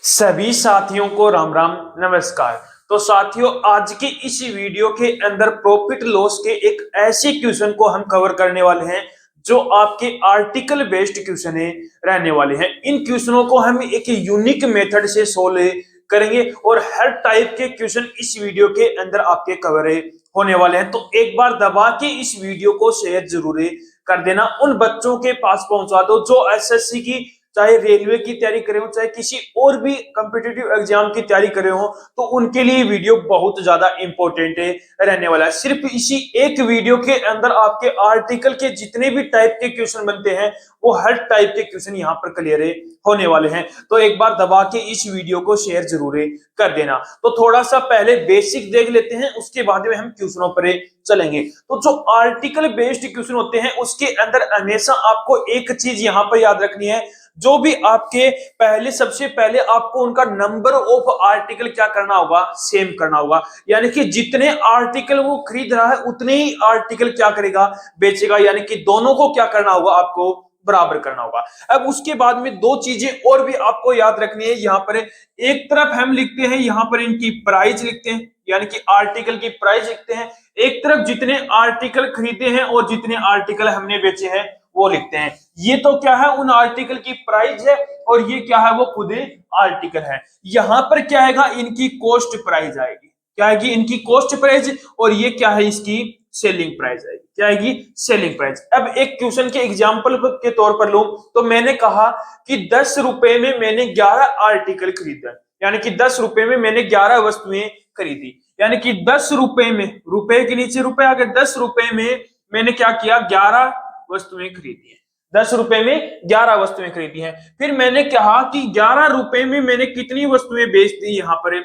सभी साथियों को राम राम नमस्कार। तो साथियों, आज की इस वीडियो के अंदर प्रॉफिट लॉस के एक ऐसे क्वेश्चन को हम कवर करने वाले हैं जो आपके आर्टिकल बेस्ड क्वेश्चन है रहने वाले हैं। इन क्वेश्चनों को हम एक यूनिक मेथड से सोल्व करेंगे और हर टाइप के क्वेश्चन इस वीडियो के अंदर आपके कवर होने वाले हैं। तो एक बार दबा के इस वीडियो को शेयर जरूर कर देना, उन बच्चों के पास पहुंचा दो जो एसएससी की, चाहे रेलवे की तैयारी कर रहे हो, चाहे किसी और भी कॉम्पिटिटिव एग्जाम की तैयारी कर रहे हो, तो उनके लिए वीडियो बहुत ज्यादा इंपॉर्टेंट रहने वाला है। सिर्फ इसी एक वीडियो के अंदर आपके आर्टिकल के जितने भी टाइप के क्वेश्चन बनते हैं वो हर टाइप के क्वेश्चन यहाँ पर क्लियर होने वाले हैं। तो एक बार दबा के इस वीडियो को शेयर जरूर कर देना। तो थोड़ा सा पहले बेसिक देख लेते हैं, उसके बाद में हम क्वेश्चनों पर चलेंगे। तो जो आर्टिकल बेस्ड क्वेश्चन होते हैं उसके अंदर हमेशा आपको एक चीज यहाँ पर याद रखनी है, जो भी आपके पहले, सबसे पहले आपको उनका नंबर ऑफ आर्टिकल क्या करना होगा, सेम करना होगा। यानी कि जितने आर्टिकल वो खरीद रहा है उतने ही आर्टिकल क्या करेगा, बेचेगा। यानी कि दोनों को क्या करना होगा, आपको बराबर करना होगा। अब उसके बाद में दो चीजें और भी आपको याद रखनी है। यहाँ पर एक तरफ हम लिखते हैं, यहाँ पर इनकी प्राइस लिखते हैं, यानी कि आर्टिकल की प्राइस लिखते हैं। एक तरफ जितने आर्टिकल खरीदे हैं और जितने आर्टिकल हमने बेचे हैं वो लिखते हैं। ये तो क्या है, उन आर्टिकल की प्राइस है, और ये क्या है, वो खुद आर्टिकल है। यहां पर क्या आएगा, इनकी कॉस्ट प्राइस आएगी। क्या आएगी, इनकी कॉस्ट प्राइस। और ये क्या है, इसकी सेलिंग प्राइस आएगी। क्या आएगी, सेलिंग प्राइस। अब एक क्वेश्चन के एग्जांपल के तौर पर लूं तो मैंने कहा कि 10 रुपए में मैंने 11 आर्टिकल खरीदा, यानी कि 10 रुपए में मैंने 11 वस्तुएं खरीदी। यानी कि 10 रुपए में, रुपए के नीचे रुपए आ गए, 10 रुपए में मैंने क्या किया, 11 वस्तुएं खरीदी है। 10 रुपए में 11 वस्तुएं खरीदी हैं। फिर मैंने कहा कि 11 रुपए में मैंने कितनी वस्तुएं बेच दी, यहां पर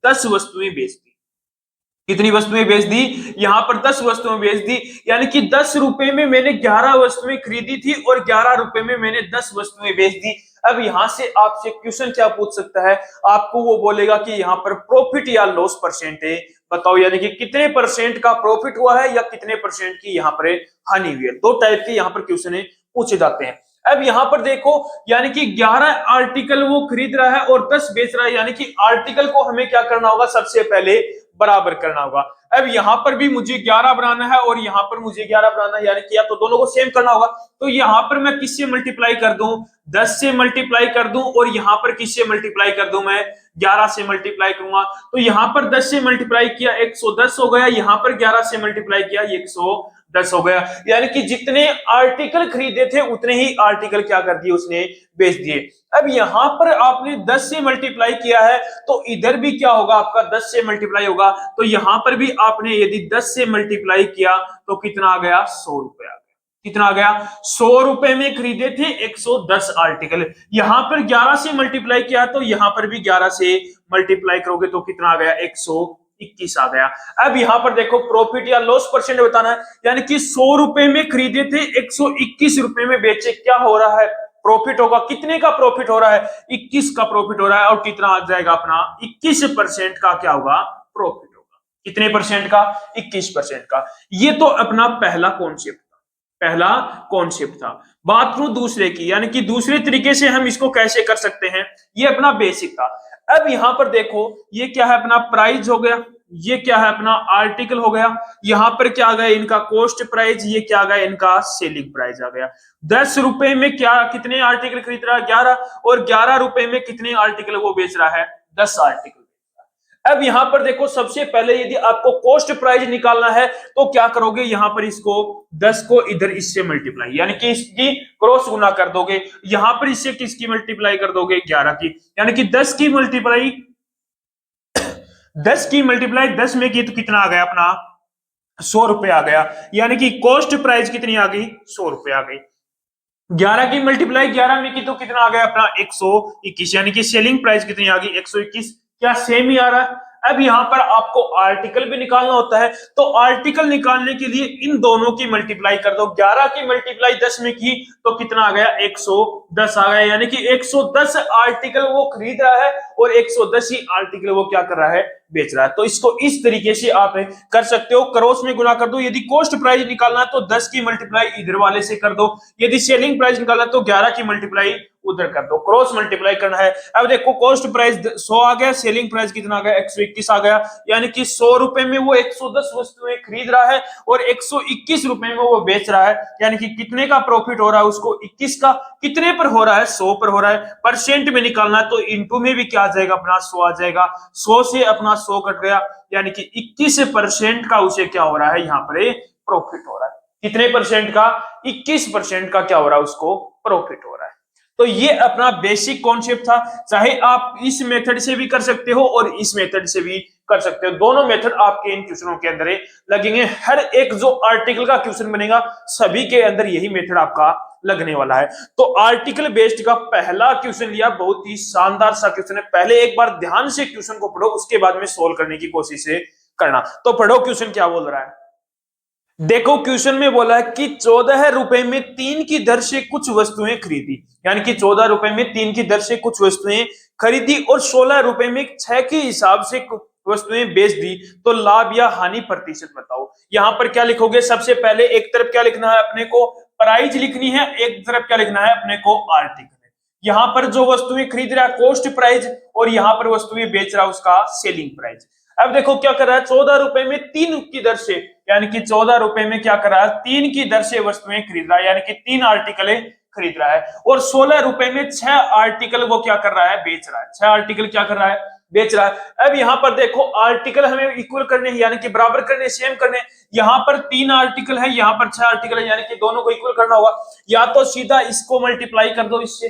10 वस्तुएं बेच दी। कितनी वस्तुएं बेच दी, यहां पर 10 वस्तुएं बेच दी। यानी कि 10 रुपए में मैंने 11 वस्तुएं खरीदी थी और 11 रुपए में मैंने 10 वस्तुएं बेच दी। अब यहां से आपसे क्वेश्चन क्या पूछ सकता है, आपको वो बोलेगा कि यहाँ पर प्रॉफिट या लॉस परसेंट है, बताओ। यानी कि कितने परसेंट का प्रॉफिट हुआ है या कितने परसेंट की यहाँ पर हानि हुई है। दो टाइप के यहाँ पर क्वेश्चन पूछे जाते हैं। अब यहां पर देखो, यानी कि 11 आर्टिकल वो खरीद रहा है और 10 बेच रहा है। यानी कि आर्टिकल को हमें क्या करना होगा, सबसे पहले बराबर करना होगा। अब यहां पर भी मुझे 11 बनाना है और यहां पर मुझे 11 बनाना है, यानी कि या तो दोनों को सेम करना होगा। तो यहां पर मैं किससे मल्टीप्लाई कर दूं, 10 से मल्टीप्लाई कर दूं, और यहां पर किससे मल्टीप्लाई कर दूं, मैं 11 से मल्टीप्लाई करूंगा। तो यहां पर 10 से मल्टीप्लाई किया 110 हो गया, यहां पर 11 से मल्टीप्लाई किया 110 हो गया। यानी कि जितने आर्टिकल खरीदे थे उतने ही आर्टिकल क्या कर दिए, उसने बेच दिए। अब यहां पर आपने 10 से मल्टीप्लाई किया है तो इधर भी क्या होगा, आपका 10 से मल्टीप्लाई होगा। तो यहां पर भी आपने यदि 10 से मल्टीप्लाई किया तो कितना आ गया, 100 रुपए आ गया। कितना आ गया, 100 रुपए में खरीदे थे 110 आर्टिकल। यहां पर 11 से मल्टीप्लाई किया तो यहां पर भी 11 से मल्टीप्लाई करोगे तो कितना आ गया, 121 आ गया। अब यहां पर देखो, प्रॉफिट या लॉस परसेंट बताना है। यानी कि 100 रुपए में खरीदे थे, 121 रुपए में बेचे, क्या हो रहा है, प्रॉफिट होगा। कितने का प्रॉफिट हो रहा है, 21 का प्रॉफिट हो रहा है। और कितना आ जाएगा अपना, 21% का क्या होगा, प्रॉफिट होगा। कितने परसेंट का, 21% का। ये तो अपना पहला कॉन्सेप्ट था, पहला कॉन्सेप्ट था। बात करूं दूसरे की, यानी कि दूसरे तरीके से हम इसको कैसे कर सकते हैं, ये अपना बेसिक था। अब यहां पर देखो, ये क्या है, अपना प्राइस हो गया, ये क्या है, अपना आर्टिकल हो गया। यहां पर क्या आ गया, इनका कॉस्ट प्राइस, ये क्या आ गया, इनका सेलिंग प्राइस आ गया। 10 रुपए में क्या, कितने आर्टिकल खरीद रहा है, 11, और 11 रुपए में कितने आर्टिकल वो बेच रहा है, 10 आर्टिकल। अब यहां पर देखो, सबसे पहले यदि आपको कॉस्ट प्राइस निकालना है तो क्या करोगे, यहां पर इसको 10 को इधर इससे मल्टीप्लाई, यानी कि इसकी क्रॉस गुना कर दोगे। यहां पर इससे किसकी मल्टीप्लाई कर दोगे, 11 की। यानी कि 10 की मल्टीप्लाई 10 में की तो कितना आ गया, अपना 100 रुपए आ गया। यानी कि कॉस्ट प्राइस कितनी आ गई, 100 रुपए आ गई। 11 की मल्टीप्लाई 11 में की तो कितना आ गया, अपना 121। यानी कि सेलिंग प्राइस कितनी आ गई, 121। क्या सेम ही आ रहा है। अब यहां पर आपको आर्टिकल भी निकालना होता है, तो आर्टिकल निकालने के लिए इन दोनों की मल्टीप्लाई कर दो। 11 की मल्टीप्लाई 10 में की तो कितना आ गया, 110 आ गया। यानी कि 110 आर्टिकल वो खरीद रहा है और 110 ही आर्टिकल वो क्या कर रहा है, बेच रहा है। तो इसको इस तरीके से आप कर सकते हो, क्रॉस में गुना कर दो। यदि कॉस्ट प्राइस निकालना है तो 10 की मल्टीप्लाई इधर वाले से कर दो, यदि सेलिंग प्राइस निकालना तो 11 की मल्टीप्लाई उधर कर दो, क्रॉस मल्टीप्लाई करना है। अब देखो कॉस्ट प्राइस 100 आ गया, सेलिंग प्राइस कितना आ गया 121 आ गया, यानी कि 100 रुपए में वो 110 वस्तुएं खरीद रहा है और 121 रुपए में वो बेच रहा है, यानी कि कितने का प्रॉफिट हो रहा है उसको 21 का, कितने पर हो रहा है 100 पर हो रहा है। परसेंट में निकालना है तो इनटू में भी क्या आ जाएगा अपना 100 आ जाएगा, 100 से अपना 100 कट गया, यानी कि 21% का उसे क्या हो रहा है यहाँ पर प्रॉफिट हो रहा है। कितने परसेंट का 21% का क्या हो रहा है उसको प्रॉफिट हो रहा है। तो ये अपना बेसिक कॉन्सेप्ट था, चाहे आप इस मेथड से भी कर सकते हो और इस मेथड से भी कर सकते हो, दोनों मेथड आपके इन क्वेश्चनों के अंदर लगेंगे। हर एक जो आर्टिकल का क्वेश्चन बनेगा सभी के अंदर यही मेथड आपका लगने वाला है। तो आर्टिकल बेस्ड का पहला क्वेश्चन लिया, बहुत ही शानदार सा क्वेश्चन है। पहले एक बार ध्यान से क्वेश्चन को पढ़ो, उसके बाद में सोल्व करने की कोशिश करना। तो पढ़ो क्वेश्चन क्या बोल रहा है। देखो क्वेश्चन में बोला है कि 14 रुपए में 3 की दर से कुछ वस्तुएं खरीदी, यानी कि 14 रुपए में 3 की दर से कुछ वस्तुएं खरीदी और 16 रुपए में 6 के हिसाब से वस्तुएं बेच दी, तो लाभ या हानि प्रतिशत बताओ। यहां पर क्या लिखोगे, सबसे पहले एक तरफ क्या लिखना है अपने को प्राइस लिखनी है, एक तरफ क्या लिखना है अपने को आर्टिकल। यहां पर जो वस्तुएं खरीद रहा है कॉस्ट प्राइस और यहां पर वस्तुएं बेच रहा है उसका सेलिंग प्राइस। अब देखो क्या कर रहा है, 14 रुपए में 3 की दर से, यानी कि 14 रुपए में क्या कर रहा है 3 की दर से वस्तुएं खरीद रहा है, यानी कि 3 आर्टिकल खरीद रहा है, और 16 रुपए में 6 आर्टिकल वो क्या कर रहा है बेच रहा है, 6 आर्टिकल क्या कर रहा है बेच रहा है। अब यहां पर देखो आर्टिकल हमें इक्वल करने हैं, यानी कि बराबर करने, सेम करने। यहां पर 3 आर्टिकल है, यहां पर 6 आर्टिकल है, यानी कि दोनों को इक्वल करना होगा। या तो सीधा इसको मल्टीप्लाई कर दो इससे,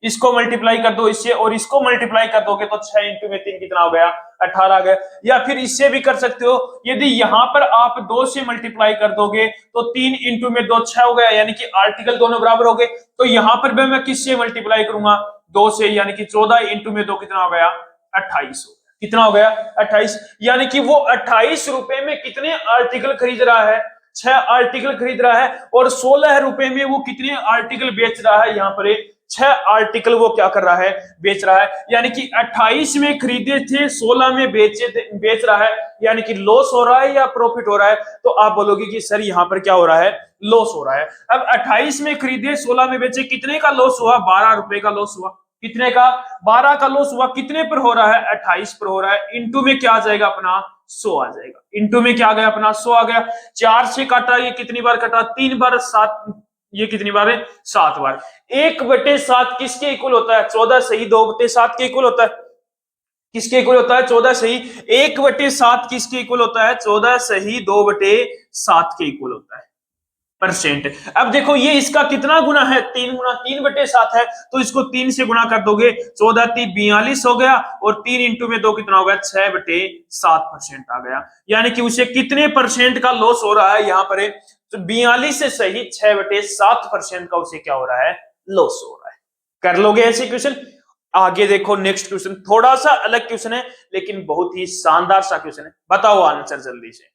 इसको मल्टीप्लाई कर दो इससे, और इसको मल्टीप्लाई कर दोगे तो 6 इंटू में 3 कितना हो गया 18 आ गया। या फिर इससे भी कर सकते हो, यदि यहां पर आप 2 से मल्टीप्लाई कर दोगे तो 3 इंटू में 2 6 हो गया, यानी कि आर्टिकल दोनों बराबर हो गए। तो यहां पर भी मैं किससे मल्टीप्लाई करूंगा 2 से, यानी कि 14 इंटू में 2 कितना हो गया 28 हो गया। कितना हो गया 28, यानी कि वो 28 रुपए में कितने आर्टिकल खरीद रहा है 6 आर्टिकल खरीद रहा है, और 16 रुपए में वो कितने आर्टिकल बेच रहा है, यहाँ पर 6 आर्टिकल वो क्या कर रहा है बेच रहा है। यानी कि 28 में खरीदे थे 16 में बेच रहा है, यानी कि लॉस हो रहा है या प्रॉफिट हो रहा है। तो आप बोलोगे कि सर यहाँ पर क्या हो रहा है लॉस हो रहा है। अब 28 में खरीदे 16 में बेचे, कितने का लॉस हुआ 12 रुपए का लॉस हुआ। कितने का 12 का लॉस हुआ, कितने पर हो रहा है 28 पर हो रहा है। इंटू में क्या आ जाएगा अपना 100 आ जाएगा, इंटू में क्या आ गया अपना 100 आ गया। 4 से काटा, ये कितनी बार कटा 3 बार, 7, ये कितनी बार है 7 बार। 1/7 किसके इक्वल होता है 14 सही 2/7 के इक्वल होता है। किसके इक्वल होता है 14 सही 1/7 किसके इक्वल होता है 14 सही 2/7 के इक्वल होता है परसेंट। अब देखो ये इसका कितना गुना है 3 गुना, 3/7 है, तो इसको 3 से गुना कर दोगे 14 3 42 हो गया, और 3 इंटू में 2 कितना हो गया 6/7% आ गया। यानी कि उसे कितने परसेंट का लॉस हो रहा है यहाँ पर, तो 42 से सही 6/7% का उसे क्या हो रहा है लॉस हो रहा है। कर लोगे ऐसे क्वेश्चन। आगे देखो नेक्स्ट क्वेश्चन, थोड़ा सा अलग क्वेश्चन है लेकिन बहुत ही शानदार सा क्वेश्चन है, बताओ आंसर जल्दी से।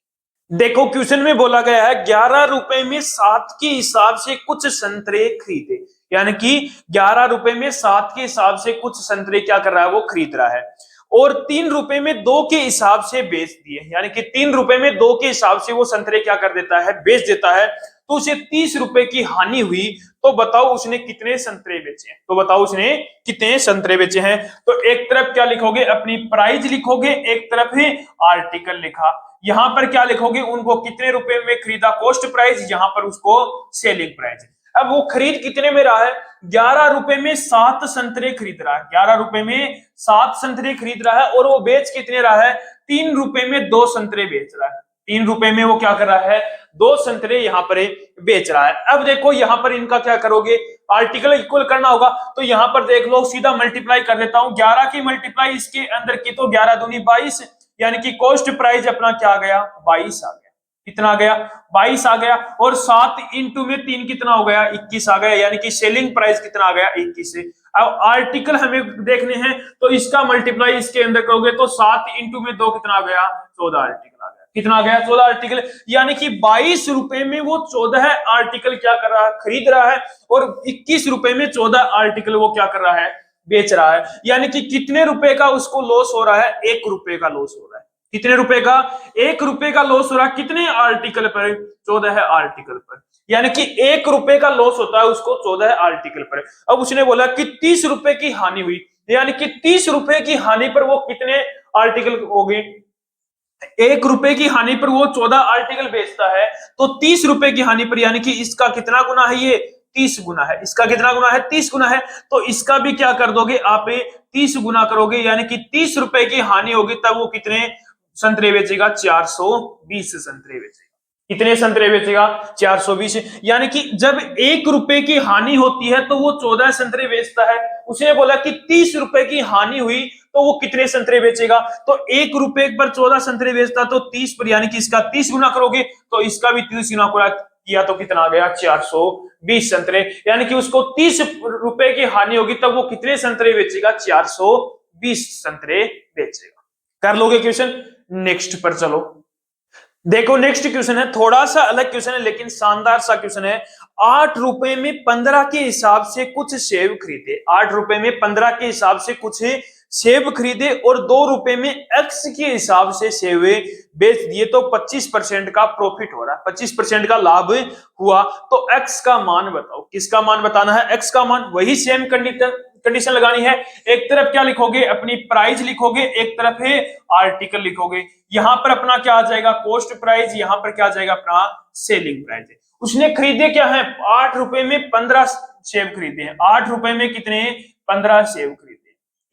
देखो क्वेश्चन में बोला गया है 11 रुपए में 7 के हिसाब से कुछ संतरे खरीदे, यानी कि 11 रुपए में 7 के हिसाब से कुछ संतरे क्या कर रहा है वो खरीद रहा है, और 3 रुपए में 2 के हिसाब से बेच दिए, यानी कि 3 रुपए में 2 के हिसाब से वो संतरे क्या कर देता है बेच देता है, तो उसे 30 रुपए की हानि हुई। तो बताओ उसने कितने संतरे बेचे हैं, तो बताओ उसने कितने संतरे बेचे हैं। तो एक तरफ क्या लिखोगे अपनी प्राइस लिखोगे, एक तरफ है आर्टिकल लिखा। यहां पर क्या लिखोगे उनको कितने रुपए में खरीदा कॉस्ट प्राइस, यहां पर उसको सेलिंग प्राइस। अब वो खरीद कितने में रहा है 11 रुपए में 7 संतरे खरीद रहा है, 11 रुपए में 7 संतरे खरीद रहा है, और वो बेच कितने रहा है 3 रुपए में 2 संतरे बेच रहा है। 3 रुपए में वो क्या कर रहा है 2 संतरे यहाँ पर बेच रहा है। अब देखो यहाँ पर इनका क्या करोगे आर्टिकल इक्वल करना होगा, तो यहाँ पर देख लो सीधा मल्टीप्लाई कर देता हूं, 11 की मल्टीप्लाई इसके अंदर की, तो 11 दूनी 22, यानी कि कॉस्ट प्राइस अपना क्या आ गया 22 आ गया। कितना आ गया 22 आ गया, और 7 इंटू में 3 कितना हो गया 21 आ गया, यानी कि सेलिंग प्राइस कितना आ गया 21 से। अब आर्टिकल हमें देखने हैं तो इसका मल्टीप्लाई इसके अंदर करोगे तो 7 इंटू में 2 कितना आ गया 14 आर्टिकल आ गया। कितना आ गया 14 आर्टिकल, यानी कि 22 रुपए में वो 14 आर्टिकल क्या कर रहा है खरीद रहा है, और 21 रुपए में 14 आर्टिकल वो क्या कर रहा है बेच रहा है। यानी कि कितने रुपए का उसको लॉस हो रहा है 1 रुपए का लॉस हो रहा है। कितने रुपए का 1 रुपए का लॉस हो रहा है, कितने आर्टिकल पर 14 आर्टिकल पर। यानी कि 1 रुपए का लॉस होता है उसको 14 आर्टिकल पर। अब उसने बोला कि 30 रुपए की हानि हुई, यानी कि 30 रुपए की हानि पर वो कितने आर्टिकल हो गए? 1 रुपए की हानि पर वो 14 आर्टिकल बेचता है, तो 30 रुपए की हानि पर, यानी कि इसका कितना गुना है? ये 30 गुना है। इसका कितना गुना है? 30 गुना है। तो इसका भी क्या कर दोगे आप? 30 गुना करोगे, यानी कि 30 रुपए की हानि होगी, तब वो कितने संतरे बेचेगा? 420 संतरे बेचेगा। कितने संतरे बेचेगा? 420। यानी कि जब 1 रुपए की हानि होती है तो वो 14 संतरे बेचता है। उसने बोला कि 30 रुपए की हानि हुई तो वो कितने संतरे बेचेगा? तो 1 रुपए पर 14 संतरे बेचता, तो 30 पर, यानी कि इसका 30 गुना करोगे तो इसका भी 30 गुना किया तो कितना आ गया? 420 संतरे। यानी कि उसको 30 रुपए की हानि होगी तब वो कितने संतरे बेचेगा? 420 संतरे बेचेगा। कर लोगे क्वेश्चन? नेक्स्ट पर चलो। देखो नेक्स्ट क्वेश्चन है, थोड़ा सा अलग क्वेश्चन है लेकिन शानदार सा क्वेश्चन है। 8 रुपए में 15 के हिसाब से कुछ सेब खरीदे। 8 रुपए में 15 के हिसाब से कुछ सेब खरीदे और 2 रुपए में एक्स के हिसाब से सेब बेच दिए, तो 25% का प्रॉफिट हो रहा है, 25% का लाभ हुआ। तो एक्स का मान बताओ। किसका मान बताना है? एक्स का मान। वही सेम कंडीशन लगानी है। एक तरफ क्या लिखोगे? अपनी प्राइस लिखोगे, एक तरफ है आर्टिकल लिखोगे। यहां पर अपना क्या आ जाएगा? Cost price. यहां पर क्या आ जाएगा? अपना सेलिंग प्राइस। उसने खरीदे क्या है? 8 रुपए में 15 सेब खरीदे हैं। 8 रुपए में कितने? 15 सेब खरीदे।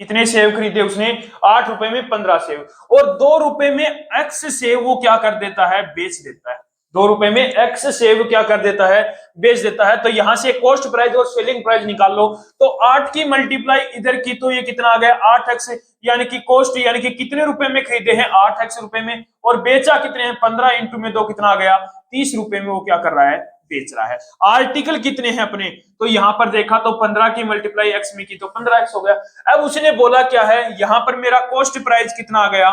कितने सेब खरीदे उसने? 8 रुपए में 15 सेब। और 2 रुपए में एक्स सेब वो क्या कर देता है? बेच देता है। 2 रुपए में एक्स सेब क्या कर देता है? बेच देता है। तो यहां से कॉस्ट प्राइस और सेलिंग प्राइस निकाल लो। तो 8 की मल्टीप्लाई इधर की तो ये कितना आ गया? 8x, यानी कि कॉस्ट, यानी कि कितने रुपए में खरीदे हैं? 8x रुपए में। और बेचा कितने हैं? 15 इंटू में 2 कितना आ गया? 30 रुपए में वो क्या कर रहा है? बेच रहा है। आर्टिकल कितने हैं अपने? तो यहां पर देखा तो 15 की मल्टीप्लाई x में की तो 15x हो गया। अब उसने बोला क्या है? यहां पर मेरा कॉस्ट प्राइस कितना आ गया?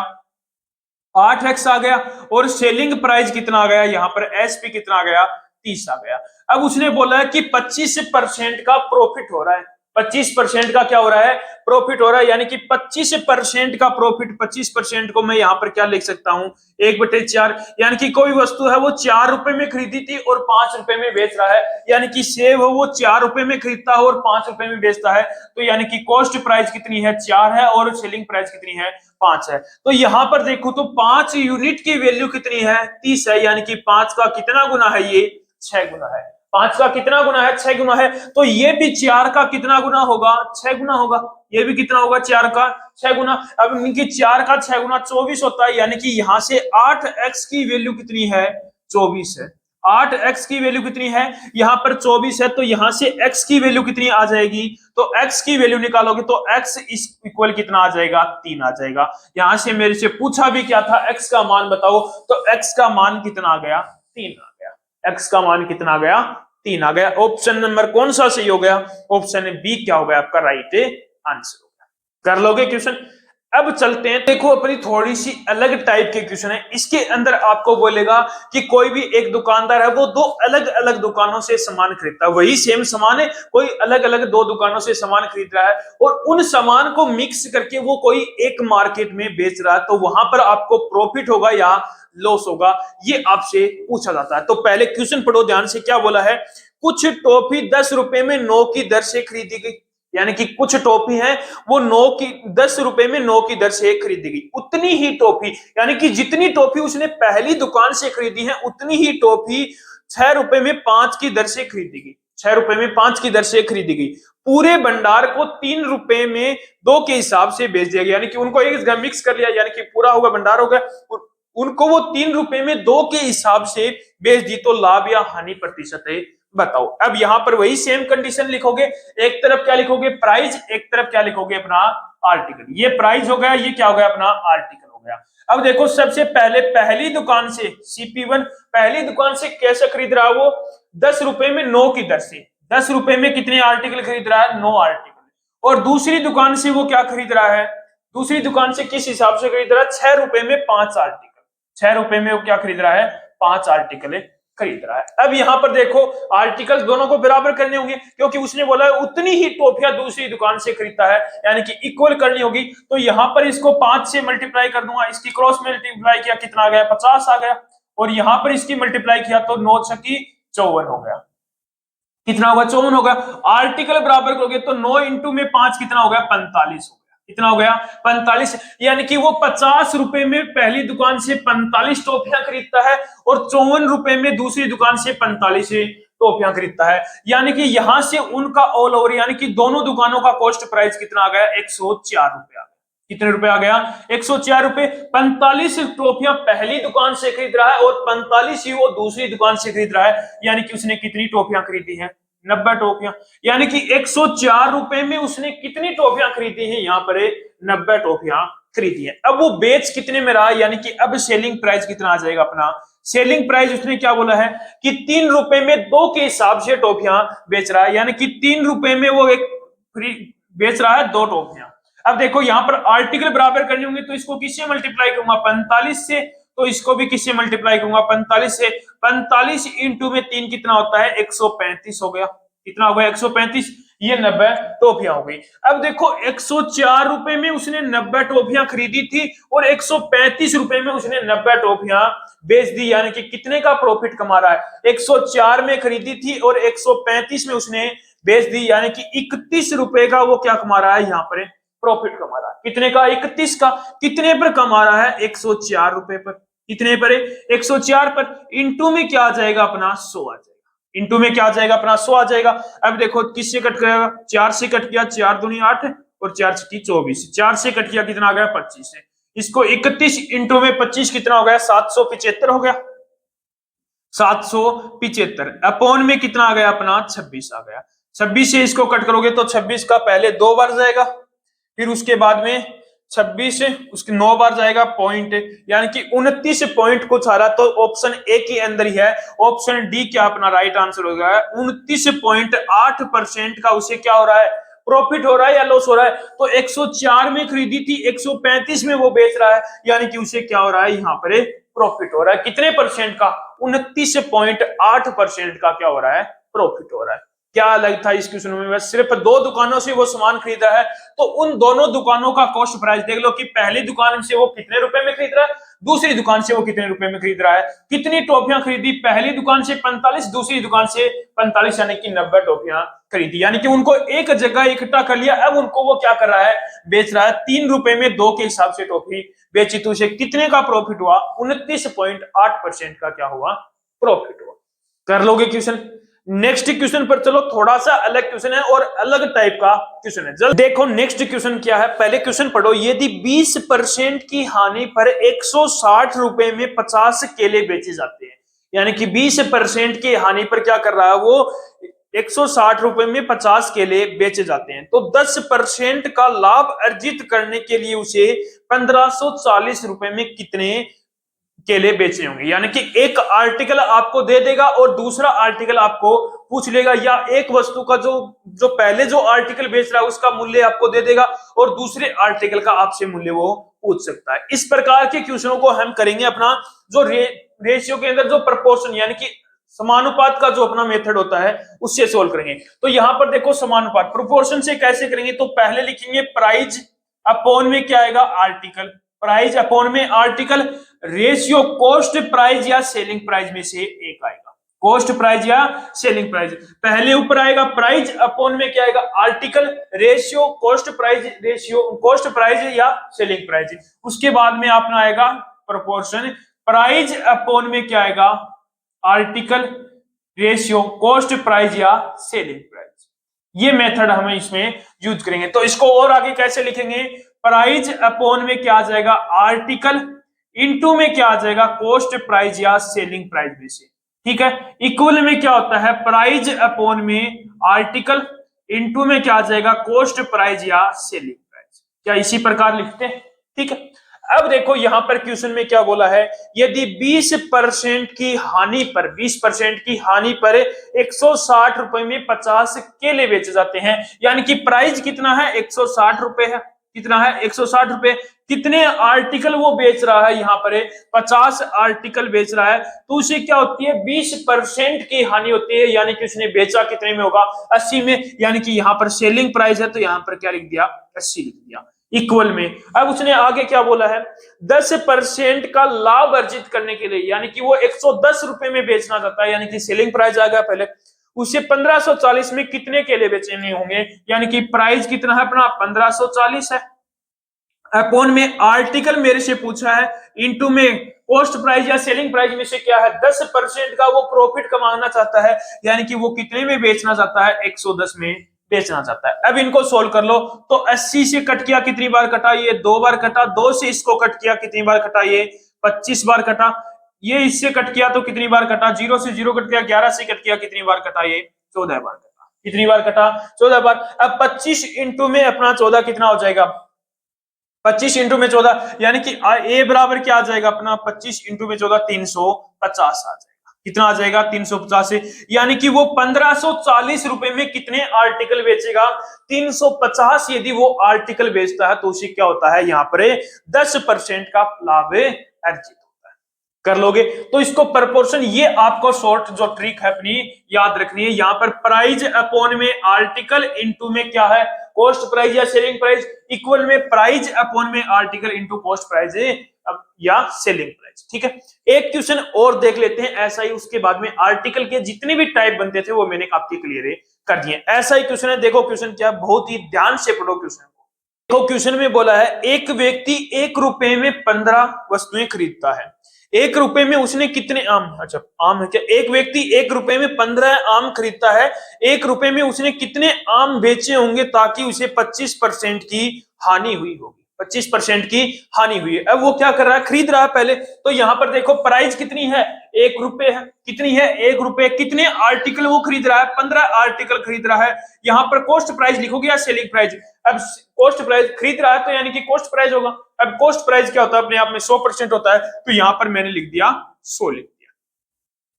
8x आ गया। और सेलिंग प्राइस कितना आ गया? यहां पर एसपी कितना आ गया? 30 आ गया। अब उसने बोला है कि 25% का प्रॉफिट हो रहा है। 25% का क्या हो रहा है? प्रॉफिट हो रहा है। यानी कि 25% का प्रॉफिट, 25% को मैं यहां पर क्या लिख सकता हूं? 1/4। यानी कि कोई वस्तु है वो 4 रुपए में खरीदी थी और 5 रुपए में बेच रहा है। यानी कि सेब है वो 4 रुपए में खरीदता है और 5 रुपए में बेचता है। तो यानी कि कॉस्ट प्राइस कितनी है? 4 है और सेलिंग प्राइस कितनी है? 5 है। तो यहां पर देखो तो 5 यूनिट की वैल्यू कितनी है? 30 है। यानी कि 5 का कितना गुना है? ये 6 गुना है। 5 का कितना गुना है? 6 गुना है। तो ये भी 4 का कितना गुना होगा? 6 गुना होगा। ये भी कितना होगा? 4 का 6 गुना। अब इनकी 4 का 6 गुना 24 होता है। यानी कि यहां से 8x की वैल्यू कितनी है? 24 है। 8x की वैल्यू कितनी है? यहां पर 24 है। तो यहां से x की वैल्यू कितनी आ जाएगी? तो x की वैल्यू निकालोगे तो x इस इक्वल कितना आ जाएगा? 3 आ जाएगा। यहां से मेरे से पूछा भी क्या था? x का मान बताओ। तो x का मान कितना आ गया? 3 आ गया। x का मान कितना आ गया? 3 आ गया। ऑप्शन नंबर कौन सा सही हो गया? ऑप्शन बी क्या हो गया आपका? राइट आंसर हो गया। कर लोगे क्वेश्चन? अब चलते हैं। देखो अपनी थोड़ी सी अलग टाइप के क्वेश्चन है। इसके अंदर आपको बोलेगा कि कोई भी एक दुकानदार है वो 2 अलग अलग दुकानों से सामान खरीदता है। वही सेम सामान है, कोई अलग अलग 2 दुकानों से सामान खरीद रहा है और उन सामान को मिक्स करके वो कोई एक मार्केट में बेच रहा है। तो वहां पर आपको प्रॉफिट होगा या लॉस होगा, ये आपसे पूछा जाता है। तो पहले क्वेश्चन पढ़ो ध्यान से। क्या बोला है? कुछ टॉफी 10 रुपए में 9 की दर से खरीदी गई। यानी कि कुछ टॉफी है वो 10 रुपए में 9 की दर से खरीदी गई। उतनी ही टॉफी, यानी कि जितनी टॉफी उसने पहली दुकान से खरीदी है उतनी ही टॉफी 6 रुपए में 5 की दर से खरीदी गई। 6 रुपए में 5 की दर से खरीदी गई। पूरे भंडार को 3 रुपए में 2 के हिसाब से बेच दिया गया। यानी कि उनको एक जगह मिक्स कर लिया, यानी कि पूरा होगा भंडार हो गया। उनको वो 3 रुपए में 2 के हिसाब से बेच दी। तो लाभ या हानि प्रतिशत है बताओ। अब यहां पर वही सेम कंडीशन लिखोगे। एक तरफ क्या लिखोगे? प्राइस, एक तरफ क्या लिखोगे? अपना आर्टिकल। ये प्राइस हो गया, ये क्या हो गया? अपना आर्टिकल हो गया। अब देखो सबसे पहले पहली दुकान से CP1 पहली दुकान से कैसे खरीद रहा है वो? 10 रुपए में 9 की दर से। 10 रुपए में कितने आर्टिकल खरीद रहा है? 9 आर्टिकल। और दूसरी दुकान से वो क्या खरीद रहा है? दूसरी दुकान से किस हिसाब से खरीद रहा है? 6 रुपए में 5 आर्टिकल। 6 रुपए में वो क्या खरीद रहा है? 5 आर्टिकल खरीद रहा है। अब यहां पर देखो आर्टिकल्स दोनों को बराबर करने होंगे क्योंकि उसने बोला है उतनी ही टॉफियां दूसरी दुकान से खरीदता है, यानी कि इक्वल करनी होगी। तो यहां पर इसको 5 से मल्टीप्लाई कर दूंगा। इसकी क्रॉस मल्टीप्लाई किया कितना आ गया? 50 आ गया। और यहां पर इसकी मल्टीप्लाई किया तो 9 छकी 54 हो गया। कितना होगा? 54 होगा। आर्टिकल बराबर करोगे तो 9 इंटू में 5 कितना हो गया? 45 हो गया। कितना हो गया? 45। यानी कि वो 50 रुपए में पहली दुकान से 45 टॉफियां खरीदता है और 54 रुपए में दूसरी दुकान से 45 टॉफियां खरीदता है। यानी कि यहां से उनका ऑल ओवर यानी कि दोनों दुकानों का कॉस्ट प्राइस कितना आ गया? 104 रुपया। कितने रुपए आ गया? 104 रुपए। 45 टॉफियां पहली दुकान से खरीद रहा है और 45 ही वो दूसरी दुकान से खरीद रहा है। यानी कि उसने कितनी टॉफियां खरीदी है? 90 टॉफियां। यानी कि 104 रुपए में उसने कितनी टॉफियां खरीदी है? यहाँ पर 90 टॉफियां खरीदी है। अब वो बेच कितने में रहा? यानी कि अब सेलिंग प्राइस कितना आ जाएगा अपना? सेलिंग प्राइस उसने क्या बोला है कि 3 रुपए में 2 के हिसाब से टॉफियां बेच रहा है। यानी कि 3 रुपए में वो एक फ्री बेच रहा है 2 टॉफियां। अब देखो यहां पर आर्टिकल बराबर करने होंगे तो इसको किससे मल्टीप्लाई करूंगा? 45 से। तो इसको भी किससे मल्टीप्लाई करूंगा? 45 से। 45 इंटू में 3 कितना होता है? 135 हो गया। कितना हो गया? 135। ये 90 टॉफियां हो गई। अब देखो 104 रुपए में उसने 90 टॉफियां खरीदी थी और 135 रुपए में उसने 90 टॉफियां बेच दी। यानी कि कितने का प्रॉफिट कमा रहा है? 104 में खरीदी थी और 135 में उसने बेच दी। यानी कि 31 रुपए का वो क्या कमा रहा है? यहाँ पर प्रॉफिट कमा रहा है। कितने का? 31 का। कितने पर कमा रहा है? 104 रुपए पर। कितने पर? 104 पर। इंटू में क्या आ जाएगा अपना? 100 आ जाएगा। इंटू में क्या आ जाएगा अपना? 100 आ जाएगा। अब देखो किससे कट करेगा? 4 से कट गया। 4 दूनी 8 और 4 छठी 24। 4 से कट गया। कितना आ गया? 25 से। इसको 31 इंटू में 25 कितना हो गया? 775 हो गया। 775 अपॉन में कितना आ गया अपना? 26 आ गया। 26 से इसको कट करोगे तो 26 का पहले 2 बार जाएगा, फिर उसके बाद में 26 उसके 9 बार जाएगा पॉइंट, यानी कि 29 पॉइंट कुछ आ रहा। तो ऑप्शन ए के अंदर ही है। ऑप्शन डी क्या अपना राइट आंसर हो गया है। 29.8% का उसे क्या हो रहा है? प्रॉफिट हो रहा है या लॉस हो रहा है? तो 104 में खरीदी थी, 135 में वो बेच रहा है, यानी कि उसे क्या हो रहा है? यहाँ पर प्रॉफिट हो रहा है। कितने परसेंट का? 29.8% का क्या हो रहा है? प्रॉफिट हो रहा है। क्या अलग था इस क्वेश्चन में? बस सिर्फ 2 दुकानों से वो सामान खरीदा है तो उन दोनों दुकानों का कॉस्ट प्राइस देख लो कि पहली दुकान से वो कितने रुपए में खरीद रहा है, दूसरी दुकान से वो कितने रुपए में खरीद रहा है। कितनी टॉफियां खरीदी? पहली दुकान से 45, दूसरी दुकान से 45, यानी कि 90 टॉफियां खरीदी। यानी कि उनको एक जगह इकट्ठा कर लिया। अब उनको वो क्या कर रहा है? बेच रहा है। 3 रुपए में 2 के हिसाब से टॉफी बेची तो उसे कितने का प्रॉफिट हुआ? 29.8% का क्या हुआ? प्रॉफिट हुआ। कर लोगे क्वेश्चन? नेक्स्ट क्वेश्चन पर चलो। थोड़ा सा अलग क्वेश्चन है और अलग टाइप का क्वेश्चन है। जल्द देखो नेक्स्ट क्वेश्चन क्या है। पहले क्वेश्चन पढ़ो। यदि 20% की हानि पर 160 रुपए में 50 केले बेचे जाते हैं, यानी कि 20% की हानि पर क्या कर रहा है वो? 160 रुपए में 50 केले बेचे जाते हैं। तो 10% का लाभ अर्जित करने के लिए उसे 1540 रुपए में कितने केले बेचने होंगे? यानी कि एक आर्टिकल आपको दे देगा और दूसरा आर्टिकल आपको पूछ लेगा, या एक वस्तु का जो जो पहले जो आर्टिकल बेच रहा है उसका मूल्य आपको दे देगा और दूसरे आर्टिकल का आपसे मूल्य वो पूछ सकता है। इस प्रकार के क्वेश्चनों को हम करेंगे अपना जो रेशियो के अंदर जो प्रपोर्शन यानी कि समानुपात का जो अपना मेथड होता है उससे सोल्व करेंगे। तो यहां पर देखो समानुपात प्रोपोर्शन से कैसे करेंगे? तो पहले लिखेंगे प्राइस अपॉन में क्या आएगा? आर्टिकल। प्राइस अपॉन में आर्टिकल। रेशियो कॉस्ट प्राइस या सेलिंग प्राइस में से एक आएगा। कॉस्ट प्राइस या सेलिंग प्राइस। पहले ऊपर आएगा प्राइस अपॉन में क्या आएगा? Article. Ratio cost price, ratio cost price या सेलिंग प्राइस। उसके बाद में अपना आएगा प्रोपोर्शन। प्राइस अपॉन में क्या आएगा? आर्टिकल। रेशियो कॉस्ट प्राइस या सेलिंग प्राइस। ये मेथड हम इसमें यूज करेंगे। तो इसको और आगे कैसे लिखेंगे? प्राइस अपॉन में क्या आ जाएगा? आर्टिकल इनटू में क्या आ जाएगा? कॉस्ट प्राइस या सेलिंग प्राइस में से। ठीक है। इक्वल में क्या होता है? प्राइस अपॉन में आर्टिकल इनटू में क्या आ जाएगा? कॉस्ट प्राइस या सेलिंग प्राइस। क्या इसी प्रकार लिखते हैं? ठीक है। अब देखो यहां पर क्वेश्चन में क्या बोला है? यदि 20% की हानि पर 20% की हानि पर 160 रुपए में 50 केले बेचे जाते हैं, यानी कि प्राइस कितना है? 160 रुपए है। कितना है? 160 रुपए। कितने आर्टिकल वो बेच रहा है? यहाँ पर 50 आर्टिकल बेच रहा है। तो उसे क्या होती है? 20% की हानि होती है, यानी कि उसने बेचा कितने में होगा? 80 में। यानी कि यहाँ पर सेलिंग प्राइस है तो यहाँ पर क्या लिख दिया? 80 लिख दिया। इक्वल में। अब उसने आगे क्या बोला है, 10% का लाभ अर्जित करने के लिए, यानी कि वो 110 रुपए में बेचना चाहता है, यानी कि सेलिंग प्राइस आ गया पहले, उसे 1540 में कितने केले बेचने होंगे, यानी कि प्राइस कितना है अपना 1540 है, अपॉन में आर्टिकल मेरे से पूछा है, इनटू में कॉस्ट प्राइस या सेलिंग प्राइस में से क्या है 10% का वो प्रॉफिट कमाना चाहता है, यानी कि वो कितने में बेचना चाहता है 110 में बेचना चाहता है। अब इनको सोल्व कर लो, तो 80 से कट किया कितनी बार कटा, ये 2 बार कटा, 2 से इसको कट किया कितनी बार कटा, ये 25 बार कटा, ये इससे कट किया तो कितनी बार कटा, 0 से 0 कट किया, 11 से कट किया कितनी बार कटा, ये 14 बार कटा, कितनी बार कटा 14 बार। अब 25 इंटू में अपना 14 कितना हो जाएगा, 25 इंटू में 14, यानी कि ए बराबर क्या आ जाएगा अपना 25 इंटू में 14 350 आ जाएगा, कितना आ जाएगा 350 से, यानी कि वो 1540 रुपए में कितने आर्टिकल बेचेगा, 350 यदि वो आर्टिकल बेचता है तो उसे क्या होता है, यहाँ पर 10% का लाभ अर्जित होता है। कर लोगे तो इसको प्रपोर्शन, ये आपको शॉर्ट जो ट्रिक है अपनी याद रखनी है, यहाँ पर प्राइस अपॉन में आर्टिकल इंटू में क्या है कॉस्ट प्राइस या सेलिंग प्राइस, इक्वल में प्राइस अपॉन में आर्टिकल इंटू कॉस्ट प्राइस या सेलिंग प्राइस। ठीक है, एक क्वेश्चन और देख लेते हैं ऐसा ही, उसके बाद में आर्टिकल के जितने भी टाइप बनते थे वो मैंने आपके क्लियर कर दिए। ऐसा ही क्वेश्चन है, देखो क्वेश्चन क्या, बहुत ही ध्यान से पढ़ो क्वेश्चन को। देखो क्वेश्चन में बोला है, एक व्यक्ति 1 रुपए में 15 वस्तुएं खरीदता है, 1 रुपए में उसने कितने आम, अच्छा आम है क्या, एक व्यक्ति 1 रुपए में 15 आम खरीदता है, 1 रुपए में उसने कितने आम बेचे होंगे ताकि उसे 25% की हानि हुई होगी, 25% की हानि हुई है। अब वो क्या कर रहा है, खरीद रहा है पहले, तो यहां पर देखो प्राइस कितनी है 1 रुपए है, कितनी है 1 रुपए, कितने आर्टिकल वो खरीद रहा है 15 आर्टिकल खरीद रहा है। यहां पर कॉस्ट प्राइस लिखोगे या सेलिंग प्राइस, अब कॉस्ट प्राइस खरीद रहा है तो यानी कि कॉस्ट प्राइस होगा, अब कॉस्ट प्राइस क्या होता है अपने आप में 100% होता है, तो यहां पर मैंने लिख दिया 100 लिख दिया।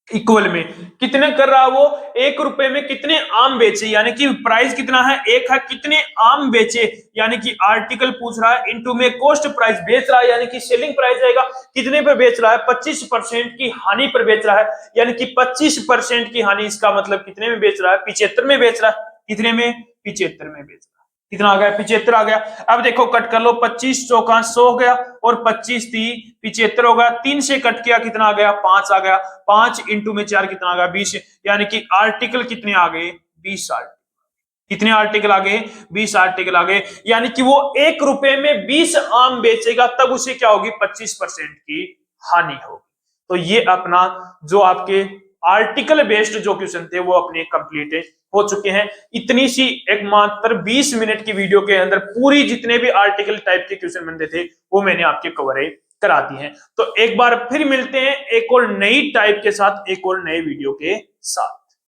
इक्वल में कितने कर रहा है वो, 1 रुपए में कितने आम बेचे, यानी कि प्राइस कितना है 1 है, कितने आम बेचे, यानी कि आर्टिकल पूछ रहा है, इंटू में कॉस्ट प्राइस बेच रहा है, यानी कि सेलिंग प्राइस आएगा, कितने पर बेच रहा है 25% की हानि पर बेच रहा है, यानी कि 25% की हानि, इसका मतलब कितने में बेच रहा है 75 में बेच रहा है, कितने में 75 में बेच रहा है, कितना आ गया 75 आ गया। अब देखो कट कर लो, 25 चौका 100 हो गया और 25 3 75 होगा, 3 से कट किया कितना आ गया 5 आ गया, 5 इंटू में 4 कितना आ गया 20, यानी कि आर्टिकल कितने आ गए 20 आर्टिकल, कितने आर्टिकल आ गए 20 आर्टिकल आ गए, यानी कि वो 1 रुपए में 20 आम बेचेगा तब उसे क्या होगी 25% की हानि होगी। तो ये अपना जो आपके आर्टिकल बेस्ड जो क्वेश्चन थे वो अपने कंप्लीट हो चुके हैं। इतनी सी एक मात्र 20 मिनट की वीडियो के अंदर पूरी जितने भी आर्टिकल टाइप के क्वेश्चन बनते थे वो मैंने आपके कवर करा दी हैं। तो एक बार फिर मिलते हैं एक और नई टाइप के साथ, एक और नए वीडियो के साथ।